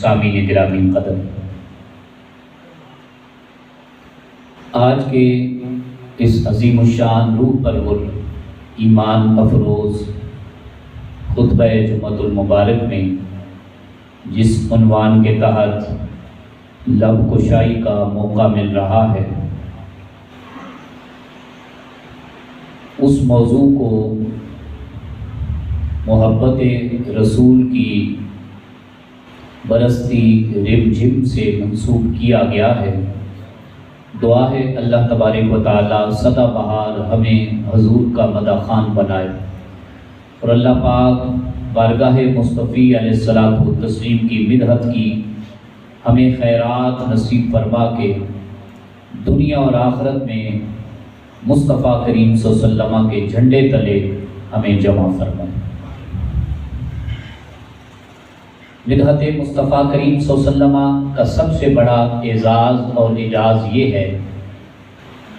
سامعین گرامی قدر، آج کے اس عظیم الشان روح پرور ایمان افروز خطبہ جمعۃ المبارک میں جس عنوان کے تحت لب کشائی کا موقع مل رہا ہے، اس موضوع کو محبت رسول کی برستی رم جھم سے منسوب کیا گیا ہے۔ دعا ہے اللہ تبارک و تعالی سدا بہار ہمیں حضور کا مدح خوان بنائے، اور اللہ پاک بارگاہ مصطفی علیہ الصلوۃ والتسلیم کی مدحت کی ہمیں خیرات نصیب فرما کے دنیا اور آخرت میں مصطفیٰ کریم صلی اللہ علیہ وسلم کے جھنڈے تلے ہمیں جمع فرمائے۔ مدحت مصطفیٰ کریم صلی اللہ علیہ وسلم کا سب سے بڑا اعزاز اور اعجاز یہ ہے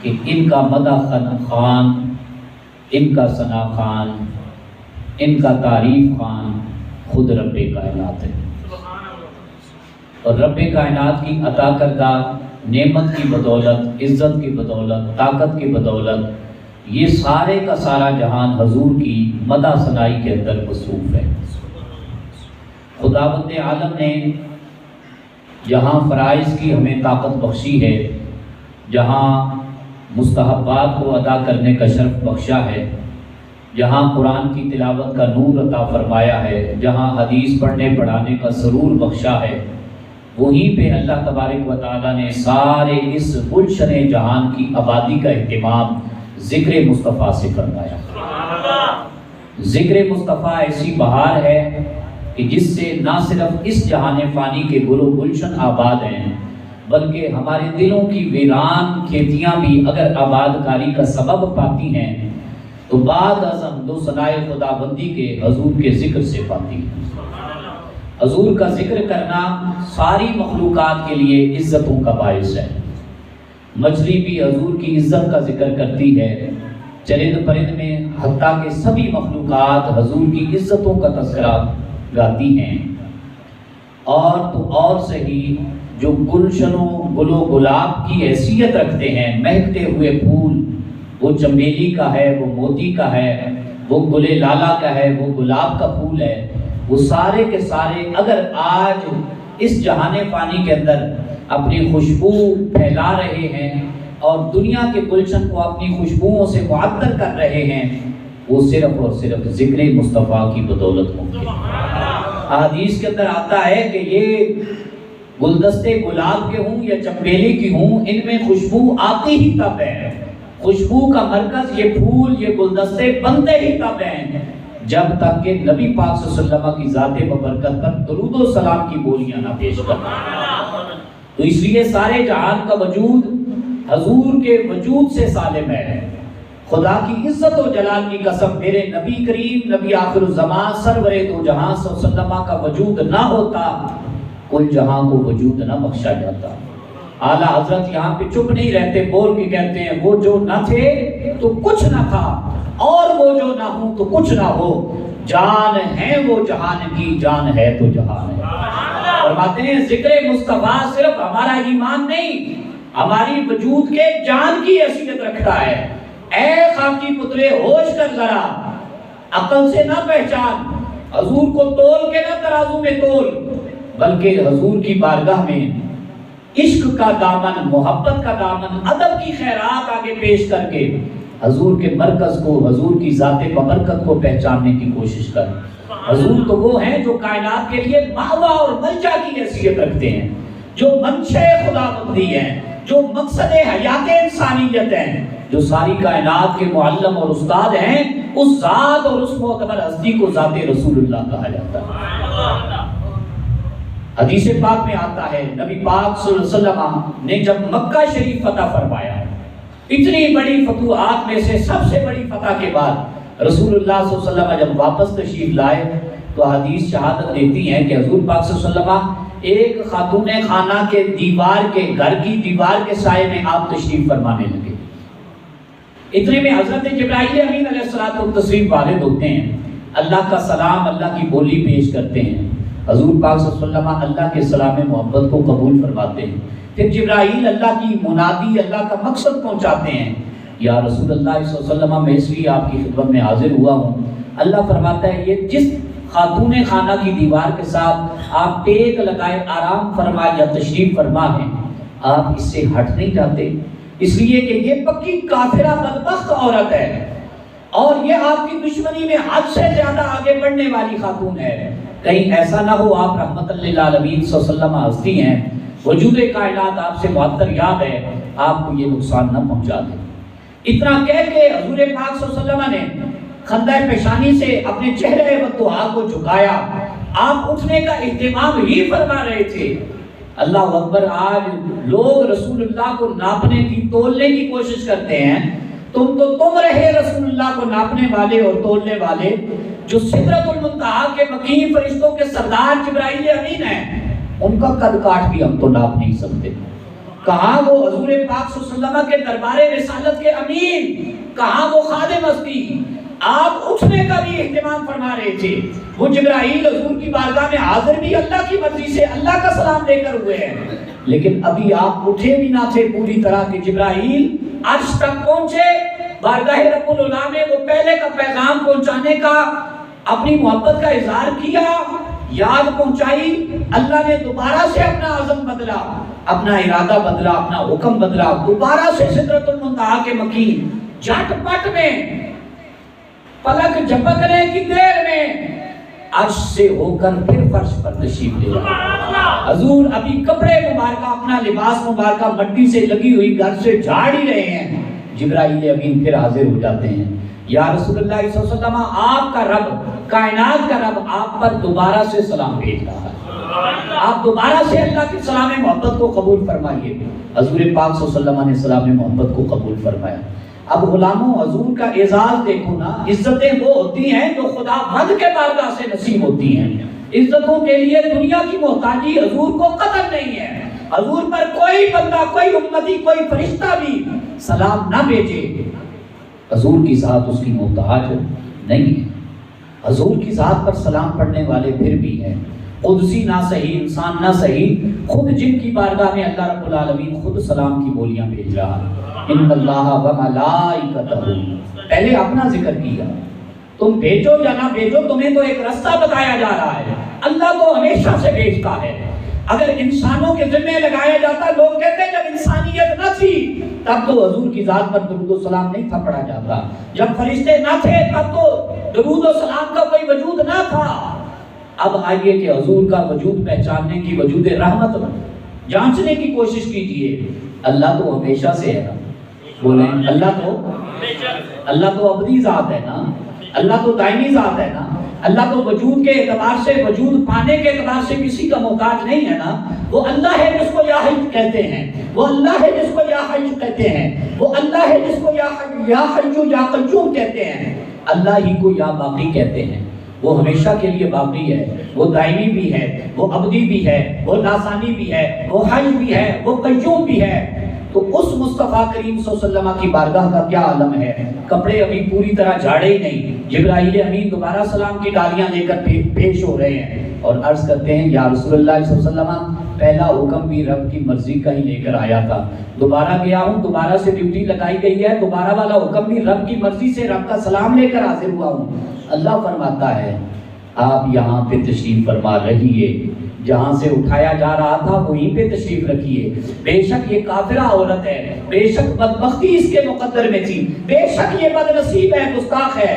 کہ ان کا مدح خوان، ان کا ثنا خوان، ان کا تعریف خوان خود رب کائنات ہے، اور رب کائنات کی عطا کردہ نعمت کی بدولت، عزت کی بدولت، طاقت کی بدولت یہ سارے کا سارا جہان حضور کی مدح ثنائی کے اندر مصروف ہے۔ خداوند عالم نے جہاں فرائض کی ہمیں طاقت بخشی ہے، جہاں مستحبات کو ادا کرنے کا شرف بخشا ہے، جہاں قرآن کی تلاوت کا نور عطا فرمایا ہے، جہاں حدیث پڑھنے پڑھانے کا سرور بخشا ہے، وہیں پہ اللہ تبارک و تعالیٰ نے سارے اس گلشن جہان کی آبادی کا اہتمام ذکر مصطفیٰ سے فرمایا۔ ذکر مصطفیٰ ایسی بہار ہے کہ جس سے نہ صرف اس جہان فانی کے گل و گلشن آباد ہیں، بلکہ ہمارے دلوں کی ویران کھیتیاں بھی اگر آباد کاری کا سبب پاتی ہیں تو بعد ازم دو ثنائے خداوندی کے حضور کے ذکر سے پاتی ہیں۔ حضور کا ذکر کرنا ساری مخلوقات کے لیے عزتوں کا باعث ہے۔ مچھلی بھی حضور کی عزت کا ذکر کرتی ہے، چرند پرند میں حتیٰ کہ سبھی مخلوقات حضور کی عزتوں کا تذکرہ گاتی ہیں۔ اور تو اور صحیح جو گلشنوں گل و گلاب کی حیثیت رکھتے ہیں، مہکتے ہوئے پھول، وہ چمیلی کا ہے، وہ موتی کا ہے، وہ گل لالا کا ہے، وہ گلاب کا پھول ہے، وہ سارے کے سارے اگر آج اس جہان فانی کے اندر اپنی خوشبو پھیلا رہے ہیں اور دنیا کے گلشن کو اپنی خوشبوؤں سے معطر کر رہے ہیں، وہ صرف اور صرف ذکر مصطفیٰ کی بدولت ممکن ہے۔ حدیث کے اندر آتا ہے کہ یہ گلدستے گلاب کے ہوں یا چمیلی کی ہوں، ان میں خوشبو آتی ہی تب ہے، خوشبو کا مرکز یہ پھول، یہ گلدستے بنتے ہی تب ہیں جب تک کہ نبی پاک صلی اللہ علیہ وسلم کی ذات ببرکت پر درود و سلام کی بولیاں نہ پیش کریں۔ تو اس لیے سارے جہان کا وجود حضور کے وجود سے سالم ہے۔ خدا کی عزت و جلال کی قسم، میرے نبی کریم نبی آخر الزمان سرور دو جہاں صلی اللہ علیہ وسلم کا وجود نہ ہوتا، کل جہاں کو وجود نہ بخشا جاتا۔ اعلیٰ حضرت یہاں پہ چپ نہیں رہتے، بول کے کہتے ہیں وہ جو نہ تھے تو کچھ نہ تھا، اور وہ جو نہ ہوں تو کچھ نہ ہو، جان ہے وہ جہان کی، جان ہے تو جہان ہے۔ فرماتے ہیں ذکر مصطفیٰ صرف ہمارا ایمان نہیں، ہماری وجود کے جان کی حیثیت رکھتا ہے۔ اے خاکی پترے ہوش کر ذرا، عقل سے نہ پہچان، حضور کو تول کے نہ ترازو میں تول، بلکہ حضور کی بارگاہ میں عشق کا دامن، محبت کا دامن، ادب کی خیرات آگے پیش کر کے حضور کے مرکز کو، حضور کی ذات ببرکت کو پہچاننے کی کوشش کر۔ حضور تو وہ ہیں جو کائنات کے لیے مأویٰ اور ملجا کی حیثیت رکھتے ہیں، جو منشے خداوندی ہیں، جو مقصد حیات انسانیت ہیں، جو ساری کائنات کے معلم اور استاد ہیں، اس ذات اور اس معتبر ہستی کو ذات رسول اللہ کہا جاتا ہے۔ حدیث پاک میں آتا ہے نبی پاک صلی اللہ علیہ وسلم نے جب مکہ شریف فتح فرمایا، اتنی بڑی فتوحات میں سے سب سے بڑی فتح کے بعد رسول اللہ صلی اللہ علیہ وسلم جب واپس تشریف لائے تو حدیث شہادت دیتی ہیں کہ حضور پاک صلی اللہ علیہ وسلم ایک خاتون خانہ کے دیوار کے، گھر کی دیوار کے سائے میں آپ تشریف فرمانے لگے۔ اتنے میں حضرت جبرائیل امین علیہ الصلوۃ والتسلیم وارد ہوتے ہیں، اللہ کا سلام، اللہ کی بولی پیش کرتے ہیں، حضور پاک صلی اللہ علیہ وسلم اللہ کے سلام محبت کو قبول فرماتے ہیں. پھر جبرائیل اللہ کی منادی، اللہ کا مقصد پہنچاتے ہیں. یا رسول اللہ صلی اللہ علیہ وسلم میں اس لیے آپ کی خدمت میں حاضر ہوا ہوں. اللہ فرماتا ہے یہ جس خاتون خانہ کی دیوار کے ساتھ آپ ٹیک لگائے آرام فرما یا تشریف فرما ہیں، آپ اس سے ہٹ نہیں جاتے، اس لیے کہ یہ پکی کافرہ بدبخت عورت ہے اور یہ آپ کی دشمنی میں حد سے زیادہ آگے بڑھنے والی خاتون ہے. کہیں ایسا نہ ہو آپ رحمت للعالمین صلی اللہ علیہ وسلم ہستی ہیں، وجود کائنات آپ سے معطر یاب ہے، آپ کو یہ نقصان نہ پہنچا دے. اتنا کہہ کے حضور پاک صلی اللہ علیہ وسلم نے خندہ پیشانی سے اپنے چہرے والدعا کو جھکایا. آپ اٹھنے کا اہتمام ہی فرما رہے تھے. اللہ اکبر. آج لوگ رسول اللہ کو ناپنے کی، تولنے کی کوشش کرتے ہیں. تم رہے رسول اللہ کو ناپنے والے اور تولنے والے، جو سدرۃ المنتہا کے مقیم فرشتوں کے سردار جبرائیل امین ہیں، ان کا قد کاٹ بھی ہم تو ناپ نہیں سکتے. کہاں وہ حضور پاک صلی اللہ علیہ وسلم کے دربار رسالت کے امین، کہاں وہ خادم ہستی. آپ اٹھنے کا بھی اہتمام فرما رہے تھے. وہ جبرائیل حضور کی بارگاہ میں حاضر بھی اللہ کی مرضی سے اللہ کا سلام لے کر ہوئے ہیں، لیکن ابھی آپ اٹھے بھی نہ تھے پوری طرح کہ جبرائیل عرش تک پہنچے. بارگاہ رب العلا میں وہ پہلے کا پیغام پہنچانے کا، اپنی محبت کا اظہار کیا، یاد پہنچائی. اللہ نے دوبارہ سے اپنا عزم بدلا، اپنا ارادہ بدلا، اپنا حکم بدلا. دوبارہ سے سدرۃ المنتہا کے مقیم جھٹ پٹ میں، پلک جھپکنے کی دیر میں عرش سے ہو کر پھر فرش پر تشریف لے آئے. حضور ابھی کپڑے مبارکہ، اپنا لباس مبارکہ مٹی سے لگی ہوئی گھر سے جھاڑ ہی رہے ہیں. جبرائیل امین پھر حاضر ہو جاتے ہیں. یا رسول اللہ صلی اللہ علیہ وسلم، آپ کا رب، کائنات کا رب آپ پر دوبارہ سے سلام بھیج رہا ہے. آپ دوبارہ سے اللہ کے سلام محبت کو قبول فرمائیے. حضور پاک صلی اللہ علیہ وسلم نے سلام محبت کو قبول فرمایا. اب غلاموں حضور کا اعزاز دیکھو نا. عزتیں وہ ہوتی ہیں جو خدا بند کے بارگاہ سے نصیب ہوتی ہیں. عزتوں کے لیے دنیا کی محتاجی حضور کو قدر نہیں ہے. حضور پر کوئی بندہ، کوئی امتی، کوئی فرشتہ بھی سلام نہ بھیجے، حضور کی ذات اس کی محتاج نہیں ہے. حضور کی ذات پر سلام پڑھنے والے پھر بھی ہیں. قدسی نہ صحیح، انسان نہ صحیح، خود جن کی بارگاہ میں اللہ رب العالمین خود سلام کی بولیاں بھیج رہا ہے. ان اللہ و ملائکتہ، پہلے اپنا ذکر کیا. تم بھیجو یا نہ بھیجو، تمہیں تو ایک راستہ بتایا جا رہا ہے. اللہ تو ہمیشہ سے بھیجتا ہے. اگر انسانوں کے ذمہ لگایا جاتا، لوگ کہتے ہیں جب انسانیت نہ تھی تب تو حضور کی ذات پر درود و سلام نہیں تھا پڑھا جاتا. جب فرشتے نہ تھے تب تو درود و سلام کا کوئی وجود نہ تھا. اب آئیے کہ حضور کا وجود پہچاننے کی، وجود رحمت جانچنے کی کوشش کیجئے. اللہ تو ہمیشہ سے ہے نا. بولیں اللہ تو ابدی ذات ہے نا. اللہ تو دائمی ذات ہے نا. اللہ تو وجود کے اعتبار سے، وجود پانے کے اعتبار سے کسی کا محتاج نہیں ہے نا. وہ اللہ ہے جس کو یا حی کہتے ہیں، وہ اللہ ہے جس کو یا حی کہتے ہیں، وہ اللہ ہے جس کو یا حی یا قیوم کہتے ہیں. اللہ ہی کو یا باقی کہتے ہیں. وہ ہمیشہ کے لیے باقی ہے، وہ دائمی بھی ہے، وہ ابدی بھی ہے، وہ لاثانی بھی ہے، وہ حی بھی ہے، وہ قیوم بھی ہے. تو اس مصطفیٰ کریم صلی اللہ علیہ وسلم کی بارگاہ کا کیا عالم ہے. کپڑے ابھی پوری طرح جھاڑے ہی نہیں. جبرائیل امین دوبارہ سلام کی ڈالیاں لے کر پیش ہو رہے ہیں اور عرض کرتے ہیں یا رسول اللہ صلی اللہ علیہ وسلم، پہلا حکم بھی رب کی مرضی کا ہی لے کر آیا تھا. دوبارہ گیا ہوں، دوبارہ سے ڈیوٹی لگائی گئی ہے، دوبارہ والا حکم بھی رب کی مرضی سے، رب کا سلام لے کر حاضر ہوا ہوں. اللہ فرماتا ہے آپ یہاں پہ تشریف فرما رہیے، جہاں سے اٹھایا جا رہا تھا وہیں پہ تشریف رکھیے. بے شک یہ کافرہ عورت ہے، بے شک بدبختی اس کے مقدر میں تھی، بے شک یہ بد نصیب ہے، گستاخ ہے،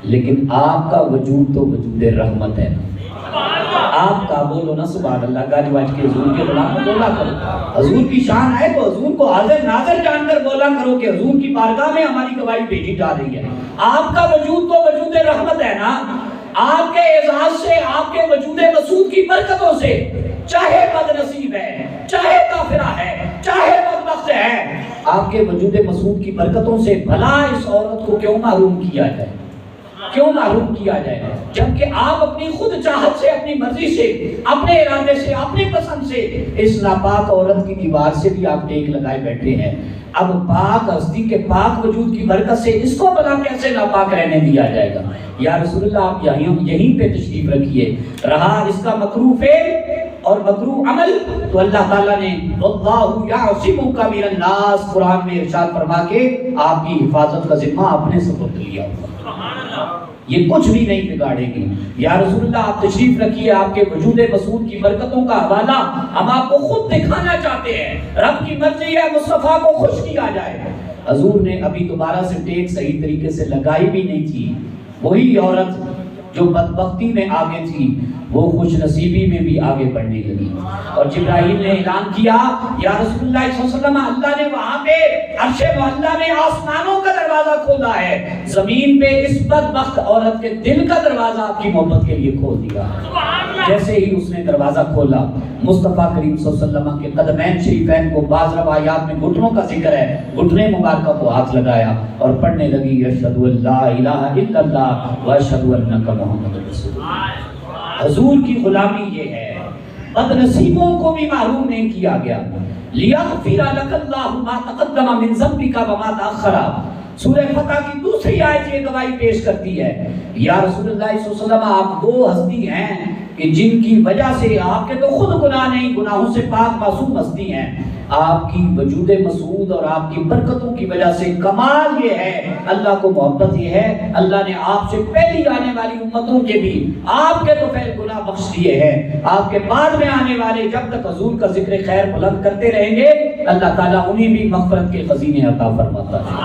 لیکن آپ کا وجود تو وجود رحمت ہے. آپ کا بولو نا سبحان اللہ. گاج واج کے حضور کے غلام بولا کرو. حضور کی شان ہے تو حضور کو حاضر ناظر جان کر بولا کرو کہ حضور کی بارگاہ میں ہماری گواہی بھیجی جا رہی ہے. آپ کا وجود تو وجود رحمت ہے نا. آپ کے اعزاز سے، آپ کے وجود مسعود کی برکتوں سے، چاہے بد نصیب ہے، چاہے کافرہ ہے، چاہے بدبخت ہے، آپ کے وجود مسعود کی برکتوں سے بھلا اس عورت کو کیوں محروم کیا جائے. کیوں محروم کیا جائے؟ جبکہ آپ اپنی خود چاہت سے، اپنی مرضی سے، اپنے ارادے سے، اپنی پسند سے اس ناپاک عورت کی دیوار سے بھی آپ ٹیک لگائے بیٹھے ہیں۔ اب پاک ہستی کے پاک وجود کی برکت سے اس کو بلا کیسے ناپاک رہنے دیا جائے گا؟ یا رسول اللہ آپ یہیں پہ تشریف رکھیے۔ رہا اس کا مکروہ فعل اور مکروہ عمل تو اللہ تعالیٰ نے واللہ یعصمک من الناس قرآن میں ارشاد فرما کے آپ کی حفاظت کا ذمہ اپنے سپرد لیا ہوا، یہ کچھ بھی نہیں بگاڑے گی۔ یا رسول اللہ آپ تشریف رکھیے، آپ کے وجود مسعود کی برکتوں کا حوالہ ہم آپ کو خود دکھانا چاہتے ہیں۔ رب کی مرضی ہے مصطفیٰ کو خوش کیا جائے۔ حضور نے ابھی دوبارہ سے ٹیک صحیح طریقے سے لگائی بھی نہیں تھی، وہی عورت جو بدبختی میں آگے تھی وہ خوش نصیبی میں بھی آگے بڑھنے لگی، اور جبرائیل نے اعلان کیا یا رسول اللہ صلی اللہ علیہ وسلم اللہ نے وہاں پہ عرش معلیٰ میں آسمانوں کا دروازہ کھولا ہے، زمین پہ اس بدبخت عورت کے دل کا دروازہ آپ کی محبت کے لیے کھول دیا۔ جیسے ہی اس نے دروازہ کھولا، مصطفیٰ کریم صلی اللہ علیہ وسلم کے قدمین شریفین کو بعض روایات میں گھٹنوں کا ذکر ہے، گھٹنے مبارکہ کو ہاتھ لگایا اور پڑھنے لگی اشہد ان لا الہ الا اللہ واشہد انک محمد رسول اللہ۔ حضور کی غلامی یہ ہے، بد نصیبوں کو بھی محروم نہیں کیا گیا۔ لیغفر لک اللہ ما تقدم من ذنبک وما تأخر، سورہ فتح کی دوسری آیت یہ گواہی پیش کرتی ہے۔ یا رسول اللہ صلی اللہ علیہ وسلم آپ وہ ہستی ہیں کہ جن کی وجہ سے آپ کے تو خود گناہ نہیں، گناہوں سے پاک معصوم ہستی ہیں، آپ کی وجود مسعود اور آپ کی برکتوں کی وجہ سے کمال یہ ہے، اللہ کو محبت یہ ہے، اللہ نے آپ سے پہلی آنے والی امتوں کے بھی آپ کے تو پہلے گناہ بخش دیے ہیں، آپ کے بعد میں آنے والے جب تک حضور کا ذکر خیر بلند کرتے رہیں گے اللہ تعالیٰ انہیں بھی مغفرت کے خزینے عطا فرماتا ہے۔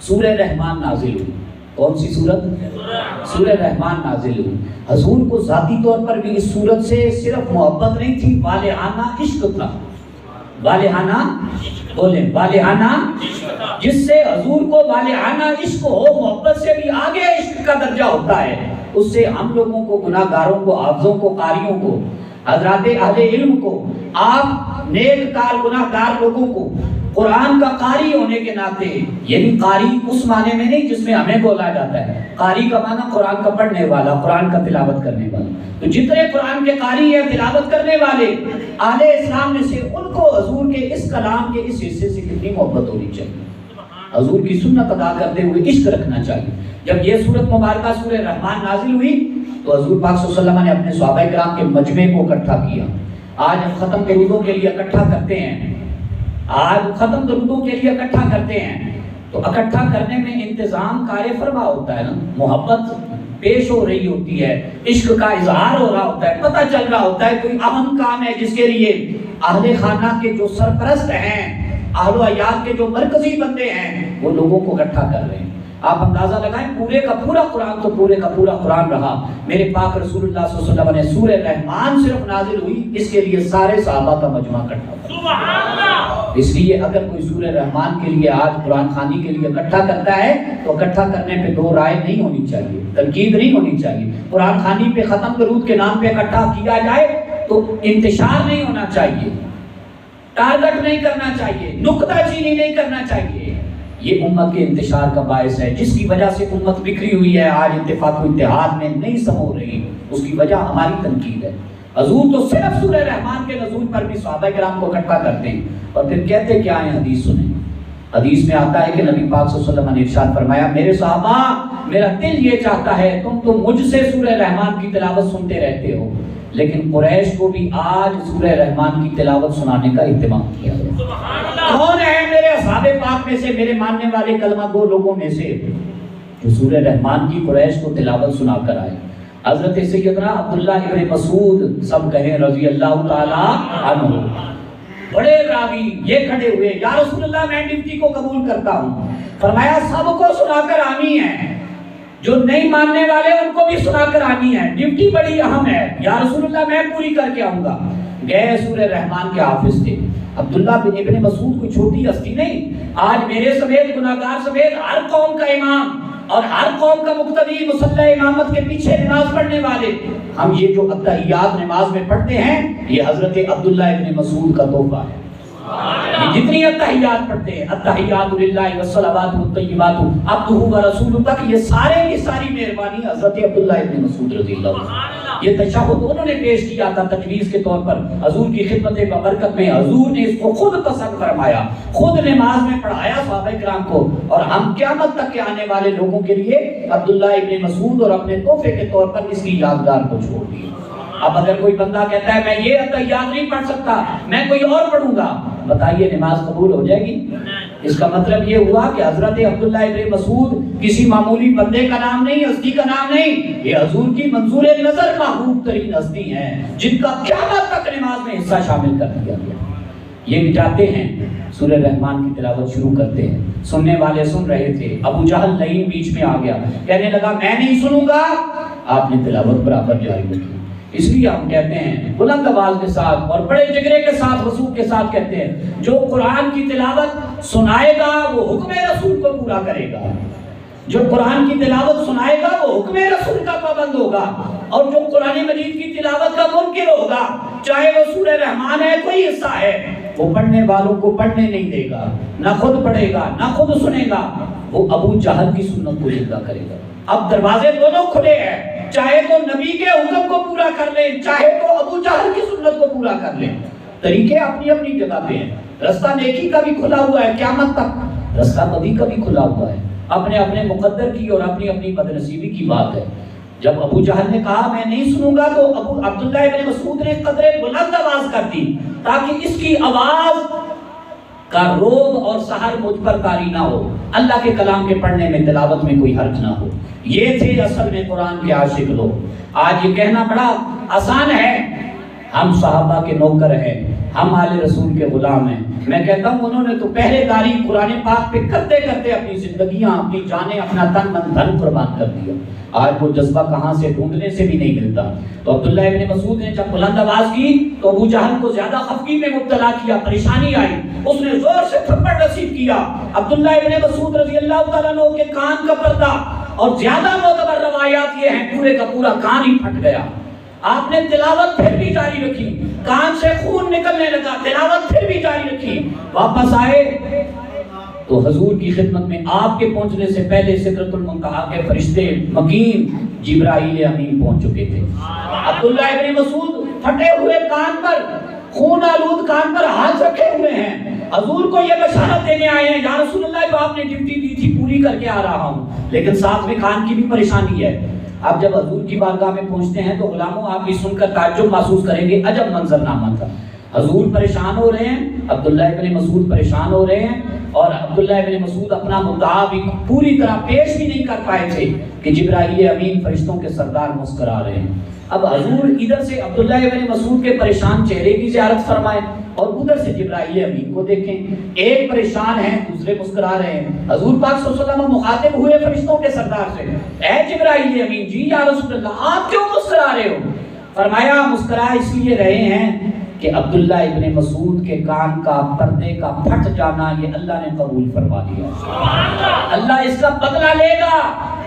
سورہ رحمان نازل ہوئی، کون سی سورت؟ سورہ رحمان نازل ہوئی۔ حضور کو ذاتی طور پر بھی اس سورت سے صرف محبت نہیں تھی، والہانہ عشق تھا۔ والہانہ بولیں، والہانہ، جس سے حضور کو والہانہ عشق ہو، محبت سے بھی آگے عشق کا درجہ ہوتا ہے، اس سے ہم لوگوں کو، گناہ گاروں کو، حافظوں کو، قاریوں کو، حضرات اہل علم کو، آپ نیک کار گناہ گار لوگوں کو قرآن کا قاری ہونے کے ناطے، یعنی قاری اس معنی میں نہیں جس میں ہمیں بولا جاتا ہے، قاری کا معنی قرآن کا پڑھنے والا، قرآن کا تلاوت کرنے والا، تو جتنے قرآن کے قاری ہیں، تلاوت کرنے والے اہل اسلام میں سے، ان کو حضور کے اس کلام کے اس حصے سے کتنی محبت ہونی چاہیے، حضور کی سنت ادا کرتے ہوئے عشق رکھنا چاہیے۔ جب یہ سورت مبارکہ سورہ رحمان نازل ہوئی تو حضور پاک صلی اللہ علیہ وسلم نے اپنے صحابہ کرام کے مجمع کو اکٹھا کیا۔ آج ہم ختم درودوں کے لیے اکٹھا کرتے ہیں، آج ختم درودوں کے لیے اکٹھا کرتے ہیں، تو اکٹھا کرنے میں انتظام کار فرما ہوتا ہے نا، محبت پیش ہو رہی ہوتی ہے، عشق کا اظہار ہو رہا ہوتا ہے، پتہ چل رہا ہوتا ہے کوئی اہم کام ہے جس کے لیے اہل خانہ کے جو سرپرست ہیں، اہل و عیال کے جو مرکزی بندے ہیں، وہ لوگوں کو اکٹھا کر رہے ہیں۔ آپ اندازہ لگائیں، پورے کا پورا قرآن تو پورے کا پورا قرآن رہا، میرے پاک رسول اللہ صلی اللہ علیہ وسلم نے سورہ رحمان صرف نازل ہوئی، اس کے لیے سارے صحابہ کا مجمع اکٹھا ہوا۔ اس لیے اگر کوئی سورہ رحمان کے لیے آج قرآن خوانی کے لیے اکٹھا کرتا ہے تو اکٹھا کرنے پہ دو رائے نہیں ہونی چاہیے، تنقید نہیں ہونی چاہیے۔ قرآن خوانی پہ ختم درود کے نام پہ اکٹھا کیا جائے تو انتشار نہیں ہونا چاہیے، ٹارگٹ نہیں کرنا چاہیے، نکتہ چینی نہیں کرنا چاہیے۔ یہ امت کے انتشار کا باعث ہے، جس کی وجہ سے امت بکھری ہوئی ہے، آج اتفاق و اتحاد میں نہیں سمو رہی، اس کی وجہ ہماری تنقید ہے۔ حضور تو صرف سورہ رحمان کے نزول پر بھی صحابہ کرام کو اکٹھا کرتے ہیں اور پھر کہتے کیا ہیں، حدیث سنیں۔ حدیث میں آتا ہے کہ نبی پاک صلی اللہ علیہ وسلم نے ارشاد فرمایا، میرے صحابہ میرا دل یہ چاہتا ہے تم تو مجھ سے سورہ رحمان کی تلاوت سنتے رہتے ہو، لیکن قریش کو بھی آج سورہ رحمان کی تلاوت سنانے کا اہتمام کیا ہے۔ کون ہے میرے اصحاب پاک میں سے، میرے ماننے والے کلمہ گو لوگوں میں سے جو سورہ رحمان کی قریش کو تلاوت سنا کر آئے؟ حضرت سیدنا عبداللہ ابن مسعود، سب کہیں رضی اللہ تعالی عنہ، بڑے راوی یہ کھڑے ہوئے، یا رسول اللہ میں ڈپٹی کو قبول کرتا ہوں۔ فرمایا سب کو سنا کر آنی ہے، جو نہیں ماننے والے ان کو بھی سنا کر آنی ہے، ڈپٹی بڑی اہم ہے، یا رسول اللہ میں پوری کر کے آؤں گا۔ گئے سورہ رحمان کے حافظ تھے عبداللہ بن ابن مسعود، کوئی چھوٹی ہستی نہیں، آج میرے سمیت گناہگار سمیت ہر قوم کا امام اور ہر قوم کا مقتدی، مصلی امامت کے پیچھے نماز پڑھنے والے، ہم یہ جو اتحیات نماز میں پڑھتے ہیں یہ حضرت عبداللہ ابن مسعود کا تحفہ ہے۔ یہ جتنی التحیات پڑھتے ہیں، التحیات للہ والصلوات والطیبات عبدہ ورسولہ تک، یہ سارے کی ساری مہربانی حضرت عبداللہ ابن مسعود رضی اللہ عنہ، یہ تشہد انہوں نے پیش کیا تھا تجویز کے طور پر حضور کی خدمت ببرکت میں، حضور نے اس کو خود پسند فرمایا، خود نماز میں پڑھایا صحابہ کرام کو، اور ہم قیامت تک کے آنے والے لوگوں کے لیے عبداللہ ابن مسعود اور اپنے تحفے کے طور پر اس کی یادگار کو چھوڑ دیا۔ اب اگر کوئی بندہ کہتا ہے میں یہ التحیات نہیں پڑھ سکتا، میں کوئی اور پڑھوں گا، بتائیے نماز قبول ہو جائے گی؟ اس کا مطلب یہ ہوا کہ حضرت عبداللہ ابن مسعود کسی معمولی بندے کا نام نہیں، ہستی کا نام نہیں، یہ حضور کی منظور نظر محبوب ترین ہستی ہیں جن کا قیامت تک نماز میں حصہ شامل کر دیا گیا۔ یہ بھی جاتے ہیں سورہ رحمان کی تلاوت شروع کرتے ہیں، سننے والے سن رہے تھے، ابو جہل لعین بیچ میں آ گیا، کہنے لگا میں نہیں سنوں گا، آپ نے تلاوت برابر جاری رکھی۔ اس لیے ہم کہتے ہیں بلند آواز کے ساتھ اور بڑے جگرے کے ساتھ وثوق کے ساتھ کہتے ہیں، جو قرآن کی تلاوت سنائے گا وہ حکم رسول کو پورا کرے گا، جو قرآن کی تلاوت سنائے گا وہ حکم رسول کا پابند ہوگا، اور جو قرآن مجید کی تلاوت کا منکر ہوگا، چاہے وہ سورہ رحمان ہے کوئی حصہ ہے، وہ پڑھنے والوں کو پڑھنے نہیں دے گا، نہ خود پڑھے گا نہ خود سنے گا، وہ ابو جہل کی سنت کو زندہ کرے گا۔ اب دروازے دونوں کھلے ہیں، چاہے تو نبی کے حکم کو پورا کر لیں، چاہے تو ابو جہل کی سنت کو پورا کر لیں، طریقے اپنی اپنی جگہ پہ ہیں، رستہ نیکی کا بھی کھلا ہوا ہے قیامت تک، رستہ بدی کا بھی کھلا ہوا ہے، اپنے اپنے مقدر کی اور اپنی اپنی بدنصیبی کی بات ہے۔ جب ابو جہل نے کہا میں نہیں سنوں گا تو ابو عبداللہ ابن مسعود نے قدرے بلند آواز کر دی تاکہ اس کی آواز کا روب اور سحر مجھ پر طاری نہ ہو، اللہ کے کلام کے پڑھنے میں تلاوت میں کوئی حرج نہ ہو۔ یہ تھے اصل میں قرآن کے عاشق لوگ۔ آج یہ کہنا بڑا آسان ہے ہم صحابہ کے نوکر ہیں، ہم آل رسول کے غلام ہیں، میں کہتا ہوں انہوں نے تو پہرے داری قرآن پاک پہ کرتے کرتے اپنی زندگیاں، اپنی جانیں، اپنا تن من دھن قربان کر دیا، آج وہ جذبہ کہاں سے ڈھونڈنے سے بھی نہیں ملتا۔ تو عبداللہ ابن مسعود نے جب بلند آواز کی تو ابو جہل کو زیادہ خفگی میں مبتلا کیا، پریشانی آئی، اس نے زور سے تھپڑ نصیب کیا۔ عبداللہ ابن مسعود رضی اللہ تعالیٰ عنہ کے کان کا پردہ، اور زیادہ معتبر روایات یہ ہیں پورے کا پورا کان ہی پھٹ گیا۔ آپ نے تلاوت پھر بھی جاری رکھی، کان سے خون نکلنے لگا، تلاوت پھر بھی جاری رکھی، واپس آئے تو حضور کی خدمت میں آپ کے پہنچنے سے پہلے سدرۃ المنتہا کے فرشتے مکین جبرائیل امین پہنچ چکے تھے۔ عبداللہ ابن مسعود پھٹے ہوئے کان پر، خون آلود کان پر ہاتھ رکھے ہوئے ہیں، حضور کو یہ بشارت دینے آئے ہیں یا رسول اللہ جو آپ نے ڈیوٹی دی تھی پوری کر کے آ رہا ہوں، لیکن ساتھ میں کان کی بھی پریشانی ہے۔ آپ جب حضور کی بارگاہ میں پہنچتے ہیں تو غلاموں آپ بھی سن کر تعجب محسوس کریں گے، عجب منظرنامہ تھا۔ حضور پریشان ہو رہے ہیں، عبداللہ ابن مسعود پریشان ہو رہے ہیں، اور عبداللہ ابن مسعود اپنا مدعا بھی پوری طرح پیش بھی نہیں کر پائے تھے کہ جبرائیل امین فرشتوں کے سردار مسکرا رہے ہیں۔ اب حضور ادھر سے عبداللہ ابن مسعود کے پریشان چہرے کی زیارت فرمائے اور ادھر سے جبرائیل امین کو دیکھیں، ایک پریشان ہیں دوسرے مسکرا رہے ہیں۔ حضور پاک صلی اللہ علیہ وسلم مخاطب ہوئے فرشتوں کے سردار سے، اے جبرائیل امین جی یا رسول اللہ آپ کیوں مسکرا رہے ہو؟ فرمایا مسکرا اس لیے رہے ہیں کہ عبداللہ ابن مسعود کے کان کا پردے کا پھٹ جانا یہ اللہ نے قبول فرما لیا، اللہ اس کا بدلہ لے گا،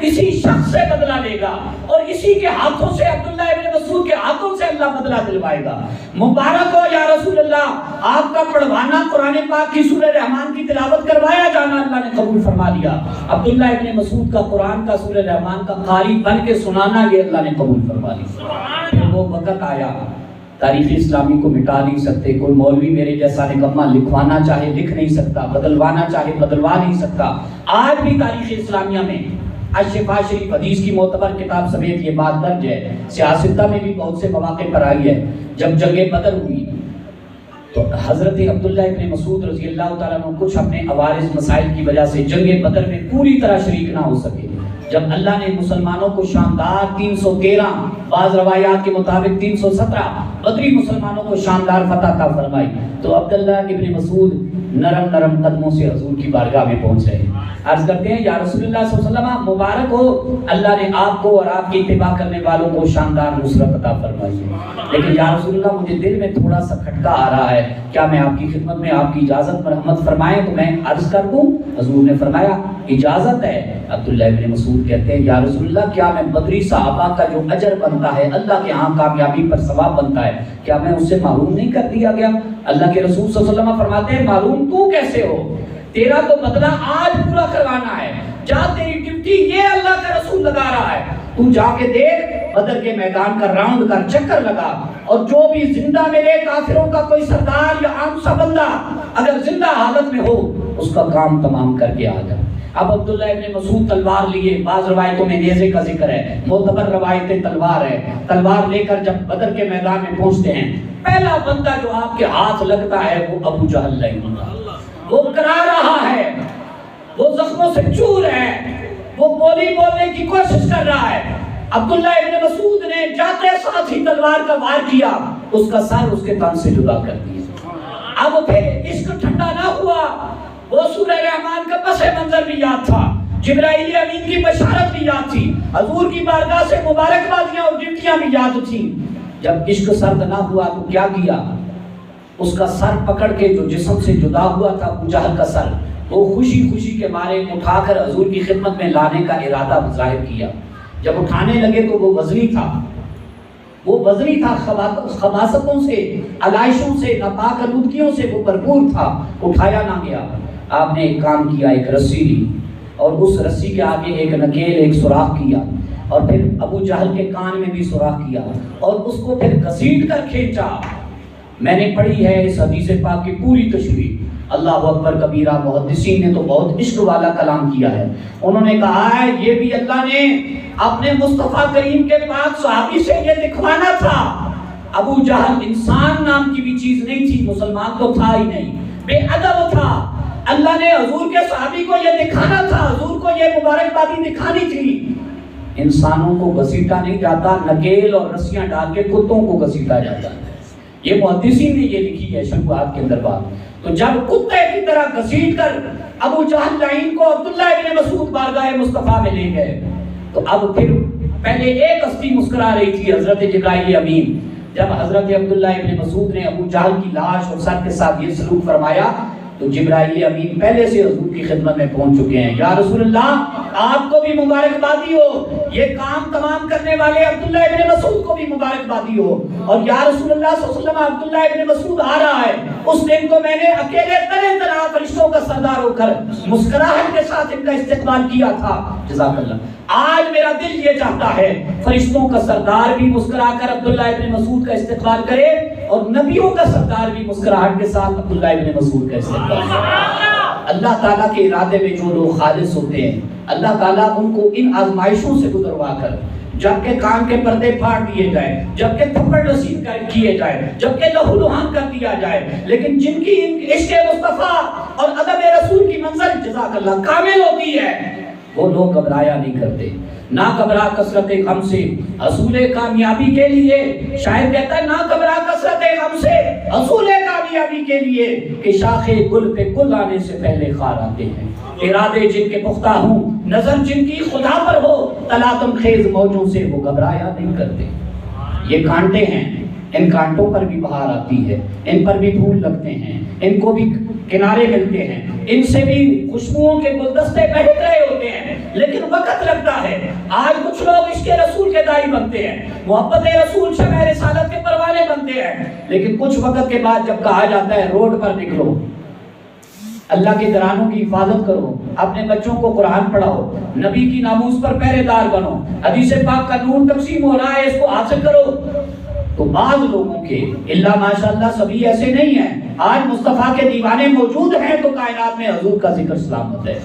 اسی شخص سے بدلہ لے گا، اور اسی کے ہاتھوں سے عبداللہ ابن مسعود کے ہاتھوں سے اللہ بدلہ دلوائے گا۔ مبارک ہو یا رسول اللہ، آپ کا پڑھوانا قرآن پاک کی سورہ رحمان کی تلاوت کروایا جانا اللہ نے قبول فرما لیا۔ عبداللہ ابن مسعود کا قرآن کا سورہ رحمان کا قاری بن کے سنانا یہ اللہ نے قبول فرما لیا۔ پھر وہ وقت آیا، تاریخ اسلامی کو مٹا نہیں سکتے، کوئی مولوی میرے جیسا نکمہ لکھوانا چاہے لکھ نہیں سکتا، بدلوانا چاہے بدلوا نہیں سکتا۔ آج بھی تاریخ اسلامیہ میں الشفا شریف حدیث کی معتبر کتاب سمیت یہ بات درج ہے، سیاستہ میں بھی بہت سے مواقع پر آئی ہے۔ جب جنگ بدر ہوئی تو حضرت عبداللہ ابن مسعود رضی اللہ تعالیٰ عنہ کچھ اپنے عوارض مسائل کی وجہ سے جنگ بدر میں پوری طرح شریک نہ ہو سکے۔ جب اللہ نے مسلمانوں کو شاندار 313، بعض روایات کے مطابق 317 بدری مسلمانوں کو شاندار فتح عطا فرمائی تو عبداللہ ابن مسعود نرم نرم قدموں سے حضور کی بارگاہ میں پہنچ رہے ہیں، عرض کرتے ہیں یا رسول اللہ صلی اللہ علیہ وسلم مبارک ہو، اللہ نے آپ کو اور آپ کی اتباع کرنے والوں کو شاندار نصرت عطا فرمائی ہے، لیکن یا رسول اللہ مجھے دل میں تھوڑا سا کھٹکا آ رہا ہے، کیا میں آپ کی خدمت میں آپ کی اجازت مرحمت فرمائیں تو میں عرض کر دوں؟ حضور نے فرمایا اجازت ہے۔ عبداللہ ابن مسعود کہتے ہیں یا رسول اللہ کیا میں بدری صحابہ کا جو اجر بنتا ہے اللہ کے ہاں کامیابی پر ثواب بنتا ہے کیا میں اس سے محروم نہیں کر دیا گیا؟ اللہ کے رسول صلی اللہ علیہ وسلم فرماتے ہیں محروم تو کیسے ہو، تیرا تو بدلہ آج پورا کروانا ہے، جا تیری ڈیوٹی یہ اللہ کا رسول لگا رہا ہے، تو جا کے دیکھ بدر کے میدان کا راؤنڈ کر، چکر لگا، اور جو بھی زندہ ملے کافروں کا کوئی سردار یا عام سا بندہ اگر زندہ حالت میں ہو اس کا کام تمام کر کے آ جا۔ اب عبداللہ ابن مسعود تلوار لیے، بعض روایتوں میں نیزے کا ذکر ہے، معتبر روایتیں تلوار ہے، تلوار لے کر جب بدر کے میدان میں پہنچتے ہیں، پہلا بندہ جو آپ کے ہاتھ لگتا ہے وہ ابو جہل لعین اللہ، وہ کرا رہا ہے، وہ زخموں سے چور ہے، وہ بولی بولنے کی کوشش کر رہا ہے۔ عبداللہ ابن مسعود نے جاتے ساتھ ہی تلوار کا وار کیا، اس کا سر اس کے تن سے جدا کر دیا۔ اب پھر عشق ٹھنڈا نہ ہوا، وہ سورہ رحمان کا پس منظر بھی یاد تھا، جبرائیل امین کی بشارت بھی یاد تھی، حضور کی بارگاہ سے مبارکبادیاں اور ڈیوٹیاں بھی یاد تھیں۔ جب عشق سرد نہ ہوا تو کیا کیا؟ اس کا سر پکڑ کے جو جسم سے جدا ہوا تھا ابو جہل کا سر، وہ خوشی خوشی کے مارے اٹھا کر حضور کی خدمت میں لانے کا ارادہ ظاہر کیا۔ جب اٹھانے لگے تو وہ وزنی تھا، وہ وزنی تھا، خباثتوں سے، علائشوں سے، ناپاک آلودگیوں سے وہ بھرپور تھا، اٹھایا نہ گیا۔ آپ نے ایک کام کیا، ایک رسی لی اور اس رسی کے آگے ایک نکیل، ایک سوراخ کیا، اور پھر ابو جہل کے کان میں بھی سوراخ کیا اور اس کو پھر گھسیٹ کر کھینچا۔ میں نے پڑھی ہے اس حدیث پاک کی پوری تشریح، اللہ اکبر کبیرہ، محدثین نے تو بہت عشق والا کلام کیا ہے۔ انہوں نے کہا ہے یہ بھی اللہ نے اپنے مصطفیٰ کریم کے پاک صحابی سے یہ دکھوانا تھا۔ ابو جہل انسان نام کی بھی چیز نہیں تھی، مسلمان تو تھا ہی نہیں، بے ادب تھا۔ اللہ نے حضور کے صحابی کو یہ دکھانا تھا، حضور کو یہ مبارکبادی دکھانی تھی۔ انسانوں کو گھسیٹا نہیں جاتا، نکیل اور رسیاں ڈال کے کتوں کو گھسیٹا جاتا ہے۔ یہ محدثین نے یہ لکھی ہے شروعات کے اندر بات۔ تو جب کتے کی طرح گھسیٹ کر ابو جہل لعین کو عبداللہ ابن مسعود بارگاہ مصطفیٰ میں لے گئے، تو اب پھر پہلے ایک ہستی مسکرا رہی تھی، حضرت جبرائیل امین۔ جب حضرت عبداللہ ابن مسعود نے ابو جہل کی لاش اور سر کے ساتھ یہ سلوک فرمایا تو جبرائیل امین پہلے سے حضور کی خدمت میں پہنچ چکے ہیں۔ یا رسول اللہ آپ کو بھی مبارکبادی ہو، یہ کام تمام کرنے والے عبداللہ ابن مسعود کو بھی مبارکبادی ہو، اور یا رسول اللہ صلی اللہ علیہ وسلم عبداللہ ابن مسعود آ رہا ہے، اس دن کو میں نے اکیلے طرح طرح فرشتوں کا سردار ہو کر مسکراہٹ کے ساتھ ان کا استقبال کیا تھا۔ جزاک اللہ۔ آج میرا دل یہ چاہتا ہے فرشتوں کا سردار بھی مسکرا کر عبداللہ ابن مسعود کا استقبال کرے، اور نبیوں کا سردار بھی مسکراہٹ کے ساتھ عبداللہ ابن مسعود کا استقبال کرے۔ اللہ تعالیٰ کے ارادے میں جو لوگ خالص ہوتے ہیں، اللہ تعالیٰ ان کو ان آزمائشوں سے گزروا کر، جبکہ کان کے پردے پھاڑ دیے جائیں، جبکہ تھپڑ رسید کیے جائیں، جبکہ لہو لہان کر دیا جائے، لیکن جن کی عشق مصطفیٰ اور ادب رسول کی منزل جزاک اللہ کامل ہوتی ہے، وہ لوگ گھبرایا نہیں کرتے۔ نہ گھبرا کثرت غم سے حصول کامیابی کے لیے، شاعر کہتا ہے نہ گھبرا کثرت غم سے حصول کامیابی کے لیے، کہ شاخ گل پہ گل آنے سے پہلے خار آتے ہیں۔ ارادے جن کے پختہ ہوں، نظر جن کی خدا پر ہو، تلاطم خیز موجوں سے وہ گھبرایا نہیں کرتے۔ یہ کانٹے ہیں، ان کانٹوں پر بھی بہار آتی ہے، ان پر بھی پھول لگتے ہیں، ان کو بھی کنارے ملتے ہیں، ان سے بھی خوشبوؤں کے گلدستے مہک رہے ہوتے ہیں، لیکن وقت لگتا ہے۔ آج کچھ لوگ عشق رسول کے دائی بنتے ہیں، محبت رسول شمع رسالت کے پروانے بنتے ہیں، لیکن کچھ وقت کے بعد جب کہا جاتا ہے روڈ پر نکلو، اللہ کے گھرانوں کی حفاظت کرو، اپنے بچوں کو قرآن پڑھاؤ، نبی کی ناموس پر پہرے دار بنو، حدیث پاک کا نور تقسیم ہو رہا ہے اس کو حاصل کرو، تو بعض لوگوں کے اللہ ماشاءاللہ سبھی ایسے نہیں ہیں۔ آج مصطفیٰ کے دیوانے موجود ہیں تو کائنات میں حضور کا ذکر سلامت ہے،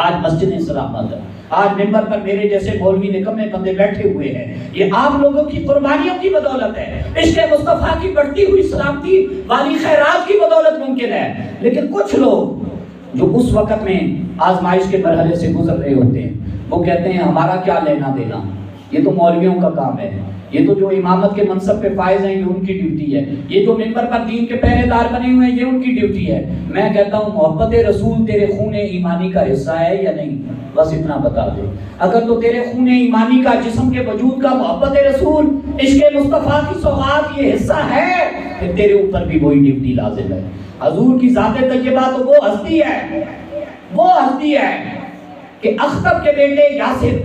آج مسجد سلامت ہے، آج ممبر پر میرے جیسے مولوی نکمے بندے بیٹھے ہوئے ہیں، یہ آپ لوگوں کی قربانیوں کی بدولت ہے، عشق مصطفیٰ کی بڑھتی ہوئی سلامتی والی خیرات کی بدولت ممکن ہے۔ لیکن کچھ لوگ جو اس وقت میں آزمائش کے مرحلے سے گزر رہے ہوتے ہیں، وہ کہتے ہیں ہمارا کیا لینا دینا، یہ تو مولویوں کا کام ہے، یہ تو جو امامت کے منصب پہ فائز ہیں یہ ان کی ڈیوٹی ہے، یہ جو ممبر پر دین کے پہرے دار بنے ہوئے ہیں یہ ان کی ڈیوٹی ہے۔ میں کہتا ہوں محبت رسول تیرے خون ایمانی کا حصہ ہے یا نہیں، بس اتنا بتا دے۔ اگر تو تیرے خون ایمانی کا، جسم کے وجود کا محبت رسول، عشق مصطفیٰ کی سوغات یہ حصہ ہے، پھر تیرے اوپر بھی وہی ڈیوٹی لازم ہے۔ حضور کی ذات طیبہ تو وہ ہستی ہے، وہ ہستی ہے کہ اختب کے بیٹے یاسر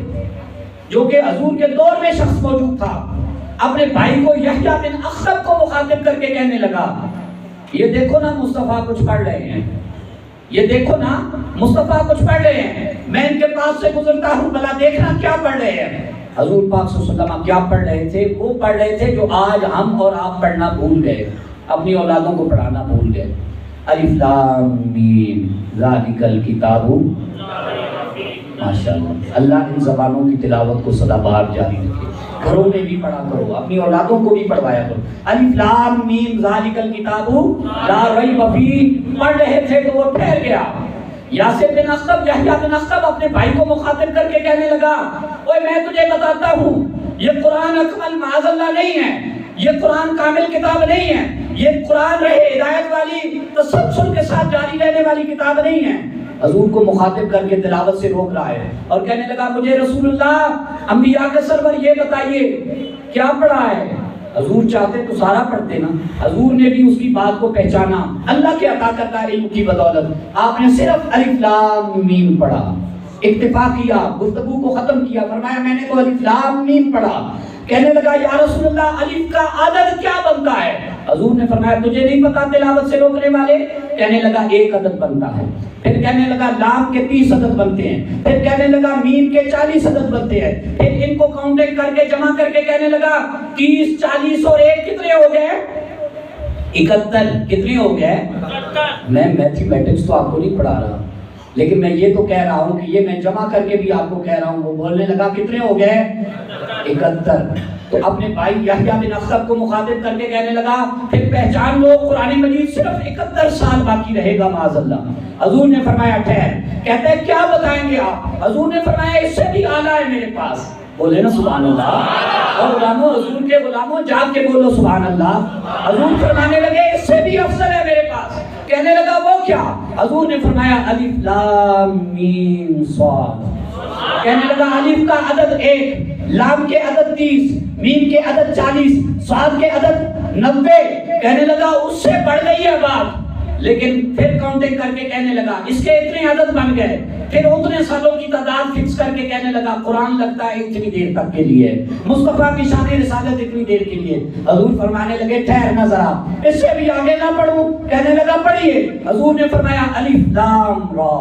جو کہ حضور کے دور میں شخص موجود تھا، اپنے بھائی کو یحییٰ بن اخطب کو مخاطب کر کے کہنے لگا یہ دیکھو نا مصطفیٰ کچھ پڑھ رہے ہیں، یہ دیکھو نا مصطفیٰ کچھ پڑھ رہے ہیں، میں ان کے پاس سے گزرتا ہوں بھلا دیکھنا کیا پڑھ رہے ہیں۔ حضور پاک صلی اللہ علیہ وسلم کیا پڑھ رہے تھے؟ وہ پڑھ رہے تھے جو آج ہم اور آپ پڑھنا بھول گئے، اپنی اولادوں کو پڑھانا بھول گئے۔ الف لام میم ذالک الکتاب، ماشاءاللہ اللہ ان زبانوں کی تلاوت کو سدا بار جاری رکھے، گھروں میں بھی پڑھا کرو، اپنی اولادوں کو بھی پڑھوایا کرو۔ الف لام میم ذالک الکتاب لا ریب فیہ پڑھ رہے تھے تو وہ ٹھہر گیا۔ یاسر بن اخطب، یحییٰ بن اخطب اپنے بھائی کو مخاطب کر کے کہنے لگا اوے میں تجھے بتاتا ہوں یہ قرآن اکمل معاذ اللہ نہیں ہے، یہ قرآن کامل کتاب نہیں ہے، یہ قرآن رہے ہدایت والی تسلسل کے ساتھ جاری رہنے والی کتاب نہیں ہے۔ حضور کو مخاطب کر کے تلاوت سے روک رہا ہے اور کہنے لگا مجھے رسول اللہ انبیاء کے سرور یہ بتائیے کیا پڑھا ہے؟ حضور چاہتے تو سارا پڑھتے نا، حضور نے بھی اس کی بات کو پہچانا اللہ کے عطا کردہ علم کی بدولت۔ آپ نے صرف الف لام میم پڑھا، اکتفا کیا، گفتگو کو ختم کیا، فرمایا میں نے تو الف لام میم پڑھا۔ کہنے لگا یا رسول اللہ الف کا عدد کیا بنتا ہے؟ حضور نے فرمایا تجھے نہیں پتا تلاوت سے روکنے والے؟ کہنے لگا ایک عدد بنتا ہے۔ پھر کہنے لگا لام کے 30 عدد بنتے ہیں، پھر کہنے لگا میم کے 40 عدد بنتے ہیں، پھر ان کو کاؤنٹنگ کر کے جمع کر کے کہنے لگا 30 40 اور 1 کتنے ہو گئے؟ 71 کتنے ہو گئے؟ میں میتھمیٹکس تو آپ کو نہیں پڑھا رہا، لیکن میں یہ تو کہہ رہا ہوں کہ یہ میں جمع کر کے بھی آپ کو کہہ رہا ہوں۔ وہ بولنے لگا کتنے ہو گئے؟ 71۔ تو اپنے بھائی یحییٰ بن اخطب کو مخاطب کر کے کہنے لگا پھر پہچان لو قرآن مجید صرف 71 سال باقی رہے گا معاذ اللہ۔ حضور نے فرمایا ٹھہر، کہتے ہیں کیا بتائیں گے آپ؟ حضور نے فرمایا اس سے بھی اعلیٰ ہے میرے پاس، بولے نا سبحان اللہ۔ اور غلاموں، حضور کے غلاموں جاگ کے بولو سبحان اللہ۔ حضور فرمانے لگے اس سے بھی افضل ہے میرے پاس۔ کہنے لگا وہ کیا؟ حضور نے فرمایا الف لام میم صاد۔ کہنے لگا الف کا عدد 1، لام کے عدد 30، میم کے عدد 40، صاد کے عدد 90۔ کہنے لگا اس سے بڑھ گئی ہے بات، لیکن پھر کاؤنٹنگ کر کے کہنے لگا اس کے اتنے عدد بن گئے، پھر اتنے سالوں کی تعداد فکس کر کے کہنے لگا قرآن لگتا ہے اتنی دیر تک کے لیے، مصطفیٰ کی شان رسالت اتنی دیر کے لیے۔ حضور فرمانے لگے ٹھہرنا ذرا، اس سے بھی آگے نہ پڑھوں؟ کہنے لگا پڑھیے۔ حضور نے فرمایا الف لام را۔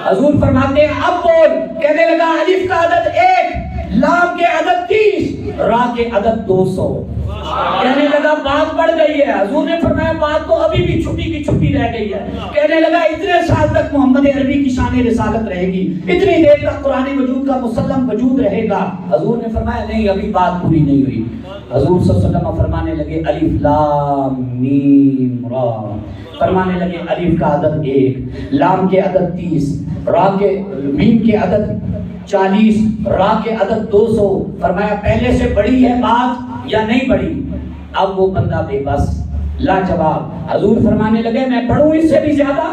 حضور فرماتے ہیں اب بول۔ کہنے لگا الف کا عدد 1، لام کے عدد 30، را کے عدد 200۔ کہنے لگا بات بڑھ گئی ہے۔ حضور نے فرمایا بات تو ابھی بھی چھپی کی چھپی رہ گئی ہے۔ کہنے لگا اتنے سال تک محمد عربی کی شان رسالت رہے گی، اتنی دیر تک قرآن وجود کا مسلم وجود رہے گا۔ حضور نے فرمایا نہیں ابھی بات پوری نہیں ہوئی۔ حضور صلی اللہ علیہ وسلم فرمانے لگے الف لام میم را، فرمانے لگے الف کا عدد 1، لام کے عدد 30، را کے میم کے عدد 40، را کے عدد 200۔ فرمایا پہلے سے بڑی ہے بات یا نہیں بڑی؟ اب وہ بندہ بے بس لاجواب۔ حضور فرمانے لگے میں پڑھوں اس سے بھی زیادہ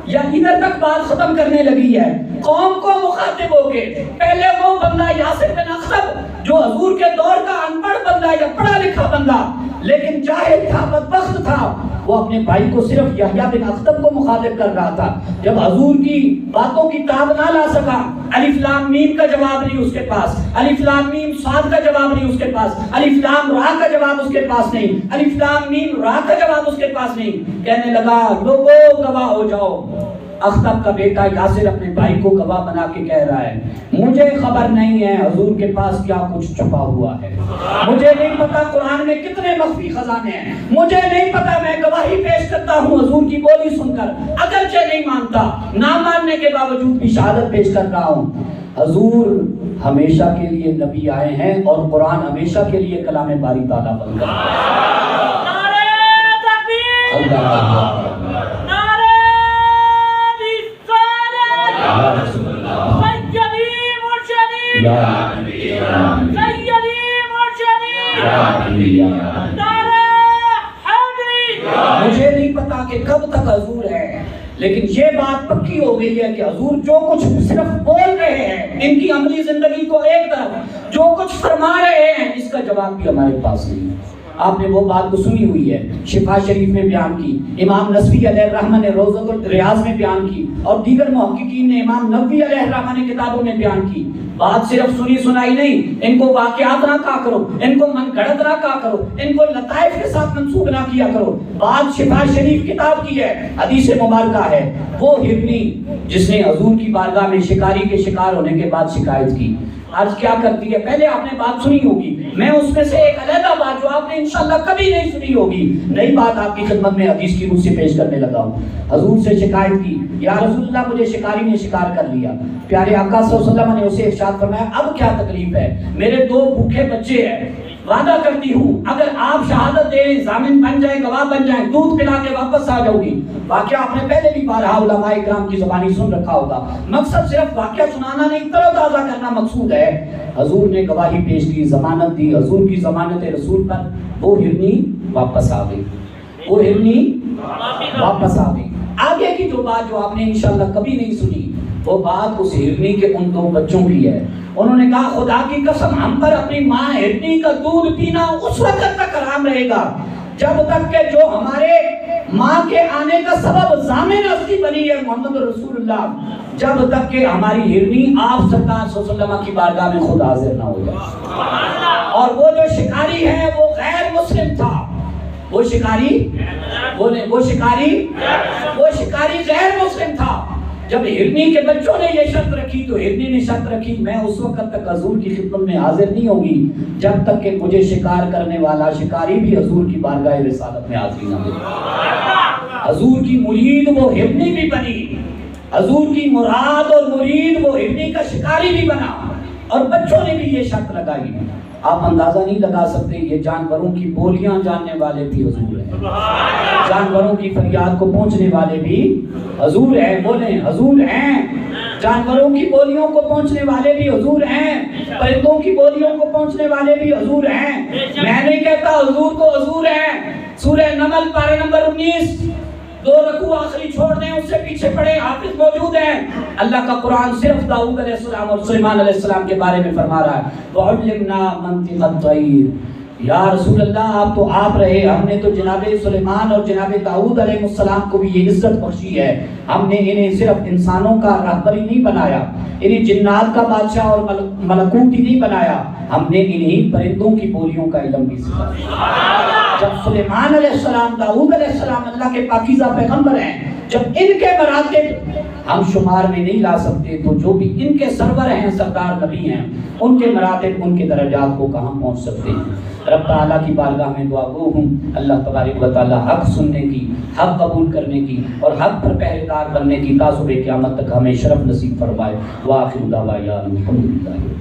یا ادھر تک بات ختم کرنے لگی ہے؟ قوم کو مخاطب ہو کے پہلے وہ بندہ یاسر بن اخطب جو حضور کے دور کا ان پڑھ بندہ یا پڑھا لکھا بندہ لیکن جاہل تھا، بدبخت تھا، وہ اپنے بھائی کو صرف یحییٰ بن اخطب کو مخاطب کر رہا تھا۔ جب حضور کی باتوں کی تاب نہ لا سکا، الف لام میم کا جواب نہیں اس کے پاس، الف لام میم صاد کا جواب نہیں اس کے پاس، الف لام را کا جواب اس کے پاس نہیں، الف لام میم را کا جواب اس کے پاس نہیں، کہنے لگا لوگو گواہ ہو جاؤ۔ اخطب کا بیٹا یاسر اپنے بھائی کو گواہ بنا کے کہہ رہا ہے مجھے خبر نہیں ہے حضور کے پاس کیا کچھ چھپا ہوا ہے، مجھے نہیں پتا قرآن میں کتنے مخفی خزانے ہیں، مجھے نہیں پتا، میں گواہی پیش کرتا ہوں حضور کی بولی سن کر، اگرچہ نہیں مانتا، نہ ماننے کے باوجود بھی شہادت پیش کر رہا ہوں۔ حضور ہمیشہ کے لیے نبی آئے ہیں اور قرآن ہمیشہ کے لیے کلام باری تعالیٰ بن گیا۔ مجھے نہیں پتا کہ کب تک حضور ہے، لیکن یہ بات پکی ہو گئی ہے کہ حضور جو کچھ صرف بول رہے ہیں ان کی عملی زندگی کو ایک طرف، جو کچھ فرما رہے ہیں اس کا جواب بھی ہمارے پاس نہیں ہے۔ آپ نے وہ بات کو سنی ہوئی ہے، شفا شریف میں بیان کی، امام نصفی علیہ الرحمہ نے روضۃ الریاض میں بیان کی، اور دیگر محققین نے، امام نووی علیہ الرحمہ نے کتابوں میں بیان کی۔ بات صرف سنی سنائی نہیں، ان کو واقعات نہ کہا کرو، ان کو من گھڑت نہ کہا کرو، ان کو لطائف کے ساتھ منسوب نہ کیا کرو۔ بات شفا شریف کتاب کی ہے، حدیث مبارکہ ہے۔ وہ ہرنی جس نے حضور کی بارگاہ میں شکاری کے شکار ہونے کے بعد شکایت کی، آج کیا کرتی ہے؟ پہلے آپ نے بات سنی ہوگی، میں اس میں سے ایک علیحدہ بات جو آپ نے انشاءاللہ کبھی نہیں سنی ہوگی، نئی بات آپ کی خدمت میں حدیث کی روح سے پیش کرنے لگا ہوں۔ حضور سے شکایت کی، یا رسول اللہ مجھے شکاری نے شکار کر لیا۔ پیارے آقا صلی اللہ علیہ وسلم نے اسے ارشاد فرمایا اب کیا تکلیف ہے؟ میرے 2 بھوکے بچے ہیں، وعدہ کرتی ہوں اگر آپ شہادت دیں، ضامن بن جائیں، گواہ بن جائیں، دودھ پلا کے واپس آ جاؤ گی۔ واقعہ آپ نے پہلے بھی بارہا علماء اکرام کی زبانی سن رکھا ہوگا، مقصد صرف واقعہ سنانا نہیں، تر و تازہ کرنا مقصود ہے۔ حضور نے گواہی پیش کی، ضمانت دی، حضور کی ضمانت رسول پر وہ ہرنی واپس آ گئی، وہ ہرنی واپس آ گئی۔ آگے کی جو بات جو آپ نے انشاءاللہ کبھی نہیں سنی، وہ بات اس ہرنی کے ان 2 بچوں کی ہے۔ انہوں نے کہا خدا کی قسم ہم پر اپنی ماں ہرنی کا دودھ پینا اس وقت تک حرام رہے گا جب تک کہ جو ہمارے ماں کے آنے کا سبب ضامن اصلی بنی ہے محمد رسول اللہ، جب تک کہ ہماری ہرنی آپ سرکار صلی اللہ علیہ وسلم کی بارگاہ میں خود حاضر نہ ہو جائے۔ اور وہ جو شکاری ہے وہ غیر مسلم تھا، وہ شکاری بولے، وہ شکاری غیر مسلم تھا۔ جب ہرنی کے بچوں نے یہ شرط رکھی تو ہرنی نے شرط رکھی میں اس وقت تک حضور کی خدمت میں حاضر نہیں ہوگی جب تک کہ مجھے شکار کرنے والا شکاری بھی حضور کی بارگاہ رسالت میں حاضری نہ دے۔ حضور کی مرید وہ ہرنی بھی بنی، حضور کی مراد اور مرید وہ ہرنی کا شکاری بھی بنا، اور بچوں نے بھی یہ شرط لگائی۔ آپ اندازہ نہیں لگا سکتے، یہ جانوروں کی بولیاں جاننے والے بھی حضور ہیں، جانوروں کی فریاد کو پہنچنے والے بھی حضور ہیں، بولیں حضور ہیں۔ جانوروں کی بولیوں کو پہنچنے والے بھی حضور ہیں، پرندوں کی بولیوں کو پہنچنے والے بھی حضور ہیں۔ میں نہیں کہتا حضور تو حضور ہیں۔ سورہ نمل پارہ نمبر 19 2 رکوع آخری چھوڑ دیں، اس سے پیچھے پڑے حافظ موجود ہیں۔ اللہ کا قرآن صرف داؤد علیہ السلام اور سلیمان علیہ السلام کے بارے میں فرما رہا ہے وَعُلِّمْنَا مَنْطِقَ الطَّيْرِ۔ یا رسول اللہ آپ تو آپ رہے، ہم نے تو جناب سلیمان اور جناب داؤد علیہ السلام کو بھی یہ عزت بخشی ہے، ہم نے انہیں صرف انسانوں کا رہبری نہیں بنایا، انہیں جنات کا بادشاہ اور ملکوت ہی نہیں بنایا، ہم نے انہیں پرندوں کی بولیوں کا علم بھی سکھایا۔ جب سلیمان علیہ السلام، داؤد علیہ السلام اللہ کے پاکیزہ پیغمبر ہیں، جب ان کے مراتب ہم شمار میں نہیں لا سکتے تو جو بھی ان کے سرور ہیں، سردار نبی ہیں، ان کے مراتب، ان کے درجات کو کہاں پہنچ سکتے ہیں۔ رب تعالیٰ کی بارگاہ میں دعا گو ہوں اللہ تبارک و تعالیٰ حق سننے کی، حق قبول کرنے کی اور حق پر پہرے دار بننے کی تاصب قیامت تک ہمیں شرف نصیب فرمائے۔ وآخر دعوانا الحمدللہ۔